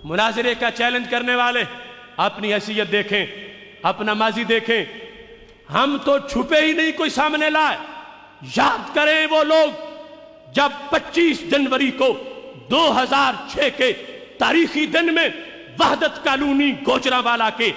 मुनाजरे का चैलेंज करने वाले अपनी हैसियत देखें, अपना माजी देखें। हम तो छुपे ही नहीं कोई सामने लाए। याद करें वो लोग जब 25 जनवरी को 2006 के तारीखी दिन में वहदत कॉलोनी गोजरावाला के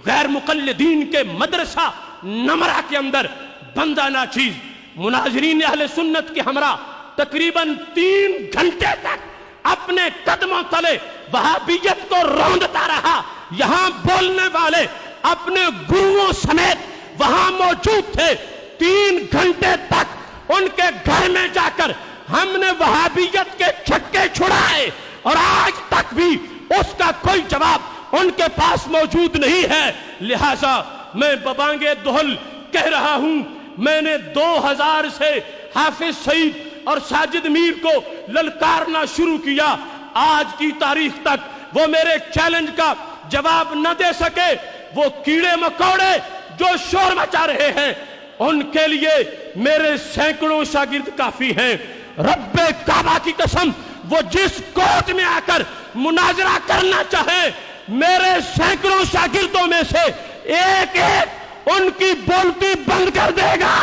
गैर मुकल्लिदीन के मदरसा नमरा के अंदर बंदा नाचीज मुनाजरीन अहले सुन्नत के हमरा तकरीबन 3 घंटे तक अपने कदमों तले वहाबियत को रौंदता रहा। यहां बोलने वाले अपने गुरुओं समेत वहां मौजूद थे। 3 घंटे तक उनके घर में जाकर हमने वहाबियत के छक्के छुड़ाए और आज तक भी उसका कोई जवाब उनके पास मौजूद नहीं है। लिहाजा मैं बबांगे दोहल कह रहा हूं, मैंने 2000 से हाफिज सईद और साजिद मीर को ललकारना शुरू किया। आज की तारीख तक वो मेरे चैलेंज का जवाब न दे सके। वो कीड़े मकोड़े जो शोर मचा रहे हैं, उनके लिए मेरे सैकड़ों शागिर्द काफी हैं। रब्बे काबा की कसम, वो जिस कोर्ट में आकर मुनाजरा करना चाहे, मेरे सैकड़ों शागिर्दों में से एक एक उनकी बोलती बंद कर देगा।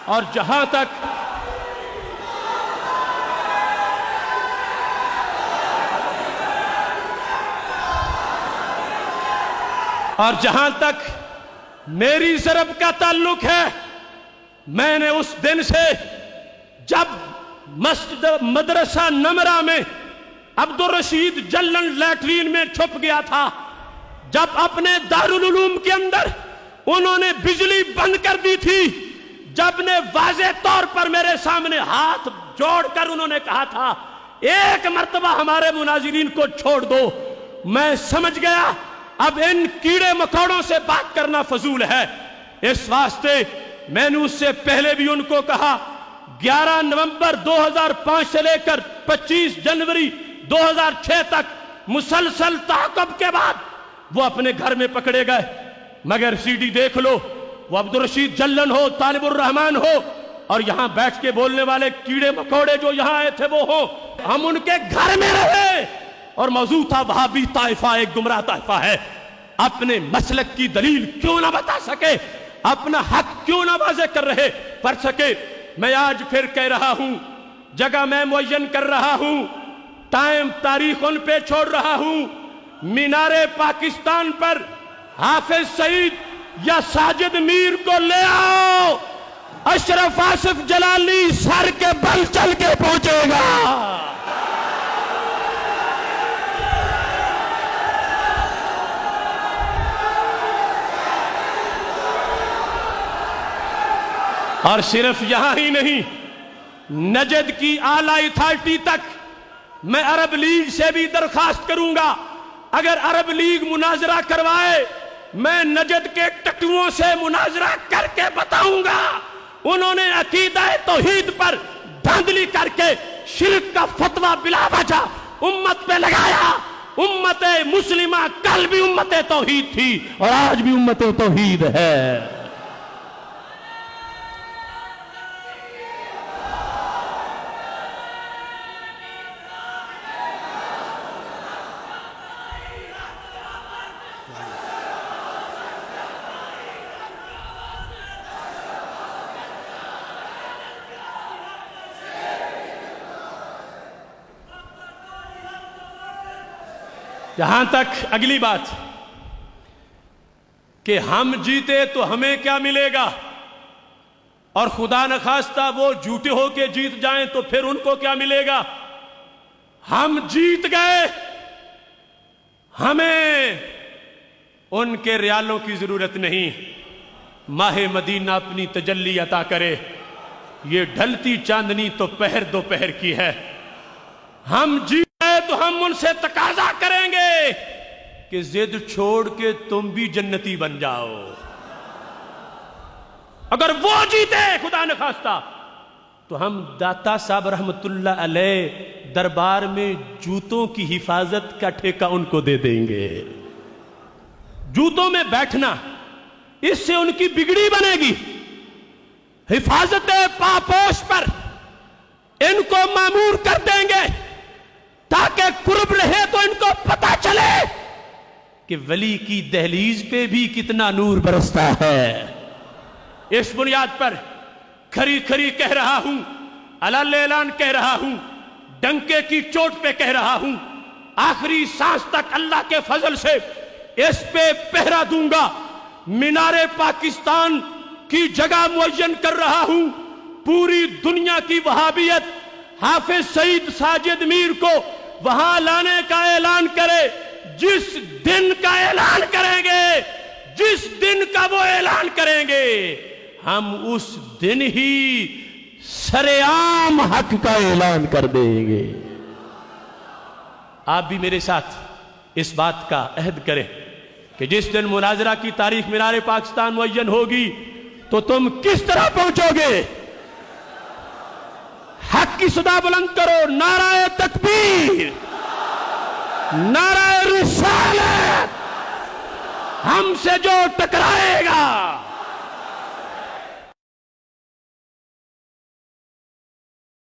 और जहां तक मेरी ज़रब का ताल्लुक है, मैंने उस दिन से जब मस्जिद मदरसा नमरा में अब्दुल रशीद जल्लन लैट्रीन में छुप गया था, जब अपने दारुल उलूम के अंदर उन्होंने बिजली बंद कर दी थी, जब ने वाज़े तौर पर मेरे सामने हाथ जोड़कर उन्होंने कहा था एक मर्तबा हमारे मुनाजिरीन को छोड़ दो, मैं समझ गया अब इन कीड़े मकोड़ों से बात करना फजूल है। इस वास्ते मैंने उससे पहले भी उनको कहा, 11 नवंबर 2005 से लेकर 25 जनवरी 2006 तक मुसलसल ताक़ब के बाद वो अपने घर में पकड़े गए। मगर सीडी देख लो, वो अब्दुल रशीद जल्लन हो, तालिबुर रहमान हो और यहां बैठ के बोलने वाले कीड़े मकोड़े जो यहां आए थे वो हो। हम उनके घर में रहे और मौजूद था वहाबी ताइफा एक गुमराह ताइफा है। अपने मसलक की दलील क्यों ना बता सके, अपना हक क्यों ना वाज़े कर रहे पढ़ सके। मैं आज फिर कह रहा हूं, जगह मैं मुअय्यन कर रहा हूं, टाइम तारीख उन पे छोड़ रहा हूं। मीनारे पाकिस्तान पर हाफिज सईद या साजिद मीर को ले आओ, अशरफ आसिफ जलाली सर के बल चल के पहुंचेगा। और सिर्फ यहां ही नहीं, नजद की आला अथॉरिटी तक मैं अरब लीग से भी दरखास्त करूंगा, अगर अरब लीग मुनाजरा करवाए मैं नजद के टटुओं से मुनाजरा करके बताऊंगा उन्होंने अकीदा तौहीद पर धांधली करके शिर्क का फतवा बिला वजह उम्मत पे लगाया। उम्मत मुस्लिमा कल भी उम्मत तौहीद थी और आज भी उम्मत तौहीद है। यहां तक अगली बात कि हम जीते तो हमें क्या मिलेगा और खुदा न खास्ता वो झूठे होके जीत जाएं तो फिर उनको क्या मिलेगा। हम जीत गए, हमें उनके रियालों की जरूरत नहीं। माहे मदीना अपनी तजल्ली अता करे, ये ढलती चांदनी तो पहर दोपहर की है। हम जीत गए तो हम उनसे तकाजा करेंगे कि जिद छोड़ के तुम भी जन्नती बन जाओ। अगर वो जीते खुदा न खास्ता तो हम दाता साहब रहमतुल्लाह अलैह दरबार में जूतों की हिफाजत का ठेका उनको दे देंगे। जूतों में बैठना, इससे उनकी बिगड़ी बनेगी। हिफाजत पापोश पर इनको मामूर कर देंगे ताकि कुर्ब रहे तो इनको पता चले کہ ولی کی دہلیز پہ بھی کتنا نور برستا ہے۔ اس بنیاد پر کھری کھری کہہ رہا ہوں، علل اعلان کہہ رہا ہوں، ڈنکے کی چوٹ پہ کہہ رہا ہوں، آخری سانس تک اللہ کے فضل سے اس پہ پہرا دوں گا۔ مینار پاکستان کی جگہ معین کر رہا ہوں، پوری دنیا کی وہابیت حافظ سعید ساجد میر کو وہاں لانے کا اعلان کرے۔ جس دن کا اعلان کریں گے، جس دن کا وہ اعلان کریں گے، ہم اس دن ہی سرعام حق کا اعلان کر دیں گے۔ آپ بھی میرے ساتھ اس بات کا عہد کریں کہ جس دن مناظرہ کی تاریخ مینار پاکستان معین ہوگی تو تم کس طرح پہنچو گے؟ حق کی صدا بلند کرو، نعرہ تکبیر، نعرہ رسالت۔ ہم سے جو ٹکرائے